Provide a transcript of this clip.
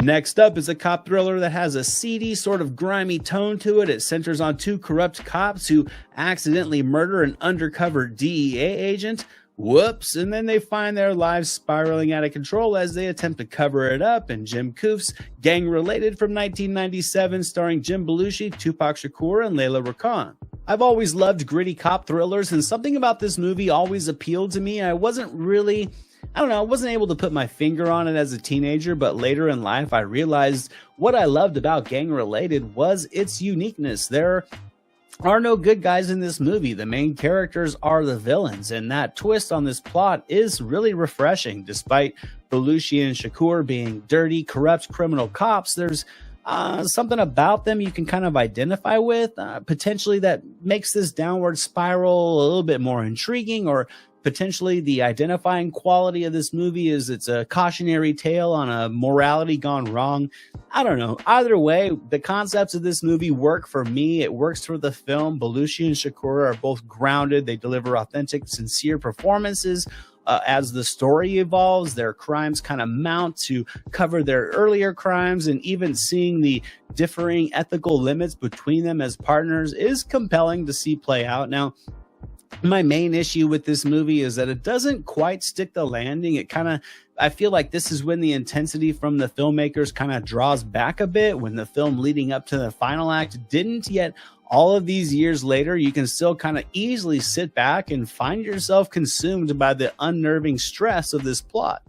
Next up is a cop thriller that has a seedy, sort of grimy tone to it. It centers on two corrupt cops who accidentally murder an undercover DEA agent. Whoops, and then they find their lives spiraling out of control as they attempt to cover it up. And Jim Koof's Gang Related from 1997, starring Jim Belushi, Tupac Shakur, and Layla Rakhan. I've always loved gritty cop thrillers, and something about this movie always appealed to me. I wasn't able to put my finger on it as a teenager, but later in life I realized what I loved about Gang Related was its uniqueness. There are no good guys in this movie. The main characters are the villains, and that twist on this plot is really refreshing. Despite Belushi and Shakur being dirty, corrupt criminal cops, there's something about them you can kind of identify with, potentially that makes this downward spiral a little bit more intriguing, or potentially the identifying quality of this movie is it's a cautionary tale on a morality gone wrong. I don't know. Either way, the concepts of this movie work for me. It works for the film. Belushi and Shakur are both grounded. They deliver authentic, sincere performances. As the story evolves, their crimes kind of mount to cover their earlier crimes, and even seeing the differing ethical limits between them as partners is compelling to see play out. Now, my main issue with this movie is that it doesn't quite stick the landing. I feel like this is when the intensity from the filmmakers kind of draws back a bit, when the film leading up to the final act didn't. Yet all of these years later, you can still kind of easily sit back and find yourself consumed by the unnerving stress of this plot.